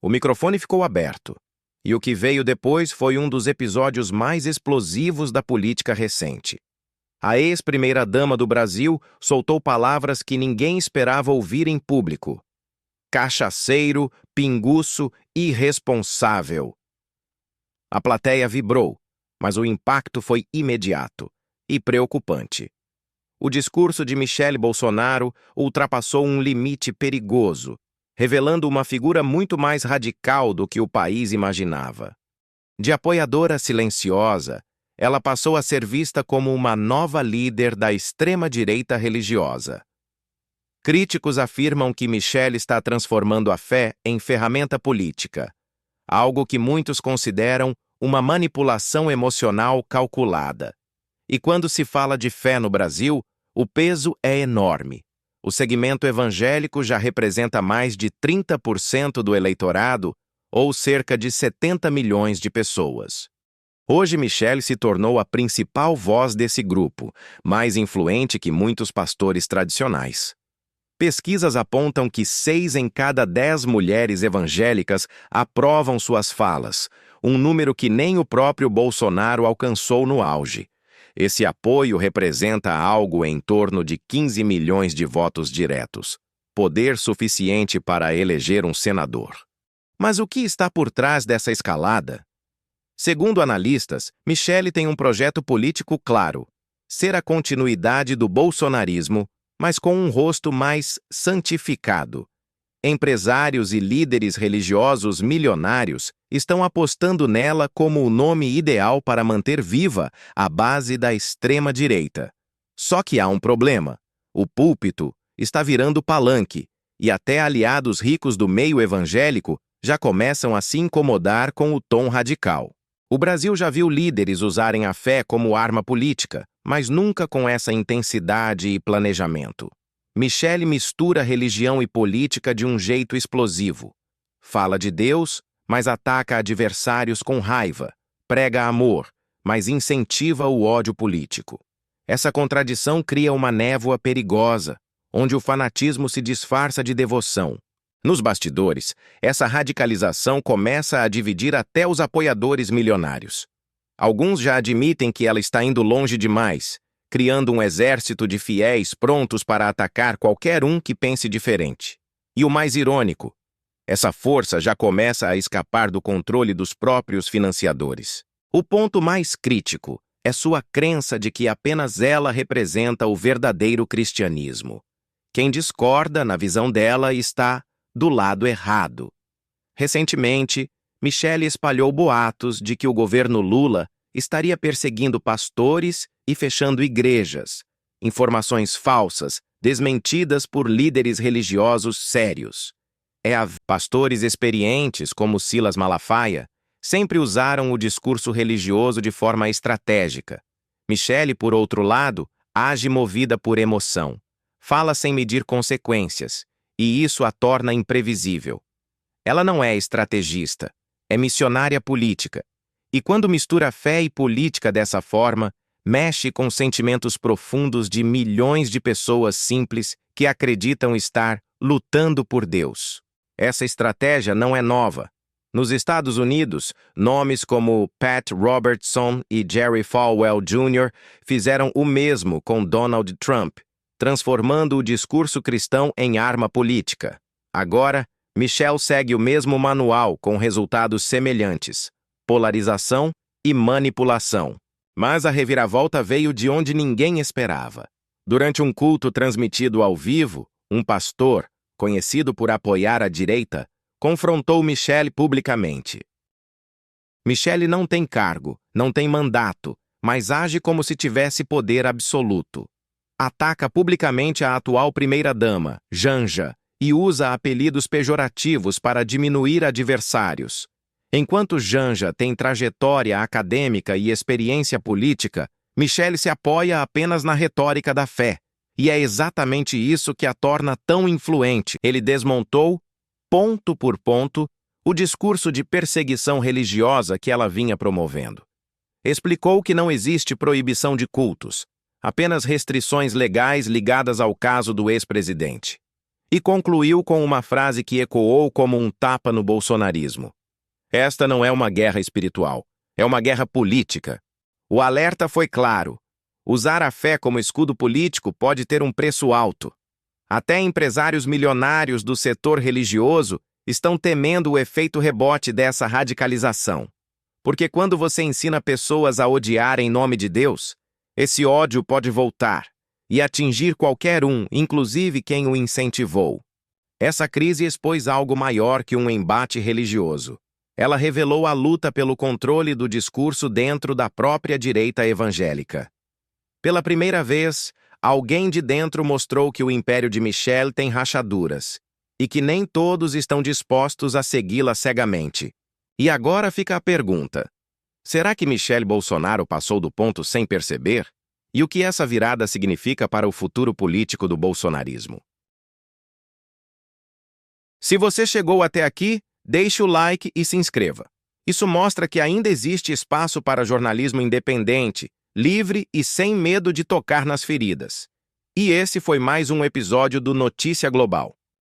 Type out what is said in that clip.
O microfone ficou aberto, e o que veio depois foi um dos episódios mais explosivos da política recente. A ex-primeira-dama do Brasil soltou palavras que ninguém esperava ouvir em público. Cachaceiro, pinguço, irresponsável. A plateia vibrou, mas o impacto foi imediato e preocupante. O discurso de Michele Bolsonaro ultrapassou um limite perigoso, revelando uma figura muito mais radical do que o país imaginava. De apoiadora silenciosa, ela passou a ser vista como uma nova líder da extrema-direita religiosa. Críticos afirmam que Michele está transformando a fé em ferramenta política, algo que muitos consideram uma manipulação emocional calculada. E quando se fala de fé no Brasil, o peso é enorme. O segmento evangélico já representa mais de 30% do eleitorado, ou cerca de 70 milhões de pessoas. Hoje, Michele se tornou a principal voz desse grupo, mais influente que muitos pastores tradicionais. Pesquisas apontam que 6 em cada 10 mulheres evangélicas aprovam suas falas, um número que nem o próprio Bolsonaro alcançou no auge. Esse apoio representa algo em torno de 15 milhões de votos diretos, poder suficiente para eleger um senador. Mas o que está por trás dessa escalada? Segundo analistas, Michele tem um projeto político claro: ser a continuidade do bolsonarismo, mas com um rosto mais santificado. Empresários e líderes religiosos milionários estão apostando nela como o nome ideal para manter viva a base da extrema-direita. Só que há um problema: o púlpito está virando palanque, e até aliados ricos do meio evangélico já começam a se incomodar com o tom radical. O Brasil já viu líderes usarem a fé como arma política, mas nunca com essa intensidade e planejamento. Michele mistura religião e política de um jeito explosivo. Fala de Deus, mas ataca adversários com raiva. Prega amor, mas incentiva o ódio político. Essa contradição cria uma névoa perigosa, onde o fanatismo se disfarça de devoção. Nos bastidores, essa radicalização começa a dividir até os apoiadores milionários. Alguns já admitem que ela está indo longe demais, criando um exército de fiéis prontos para atacar qualquer um que pense diferente. E o mais irônico, essa força já começa a escapar do controle dos próprios financiadores. O ponto mais crítico é sua crença de que apenas ela representa o verdadeiro cristianismo. Quem discorda, na visão dela, está do lado errado. Recentemente, Michele espalhou boatos de que o governo Lula estaria perseguindo pastores e fechando igrejas. Informações falsas, desmentidas por líderes religiosos sérios. Pastores experientes, como Silas Malafaia, sempre usaram o discurso religioso de forma estratégica. Michele, por outro lado, age movida por emoção. Fala sem medir consequências, e isso a torna imprevisível. Ela não é estrategista, é missionária política. E quando mistura fé e política dessa forma, mexe com sentimentos profundos de milhões de pessoas simples que acreditam estar lutando por Deus. Essa estratégia não é nova. Nos Estados Unidos, nomes como Pat Robertson e Jerry Falwell Jr. fizeram o mesmo com Donald Trump, transformando o discurso cristão em arma política. Agora, Michele segue o mesmo manual com resultados semelhantes: polarização e manipulação. Mas a reviravolta veio de onde ninguém esperava. Durante um culto transmitido ao vivo, um pastor, conhecido por apoiar a direita, confrontou Michele publicamente. Michele não tem cargo, não tem mandato, mas age como se tivesse poder absoluto. Ataca publicamente a atual primeira-dama, Janja, e usa apelidos pejorativos para diminuir adversários. Enquanto Janja tem trajetória acadêmica e experiência política, Michele se apoia apenas na retórica da fé. E é exatamente isso que a torna tão influente. Ele desmontou, ponto por ponto, o discurso de perseguição religiosa que ela vinha promovendo. Explicou que não existe proibição de cultos, apenas restrições legais ligadas ao caso do ex-presidente. E concluiu com uma frase que ecoou como um tapa no bolsonarismo. Esta não é uma guerra espiritual, é uma guerra política. O alerta foi claro. Usar a fé como escudo político pode ter um preço alto. Até empresários milionários do setor religioso estão temendo o efeito rebote dessa radicalização. Porque quando você ensina pessoas a odiar em nome de Deus, esse ódio pode voltar e atingir qualquer um, inclusive quem o incentivou. Essa crise expôs algo maior que um embate religioso. Ela revelou a luta pelo controle do discurso dentro da própria direita evangélica. Pela primeira vez, alguém de dentro mostrou que o império de Michel tem rachaduras e que nem todos estão dispostos a segui-la cegamente. E agora fica a pergunta: será que Michel Bolsonaro passou do ponto sem perceber? E o que essa virada significa para o futuro político do bolsonarismo? Se você chegou até aqui, deixe o like e se inscreva. Isso mostra que ainda existe espaço para jornalismo independente, livre e sem medo de tocar nas feridas. E esse foi mais um episódio do Notícia Global.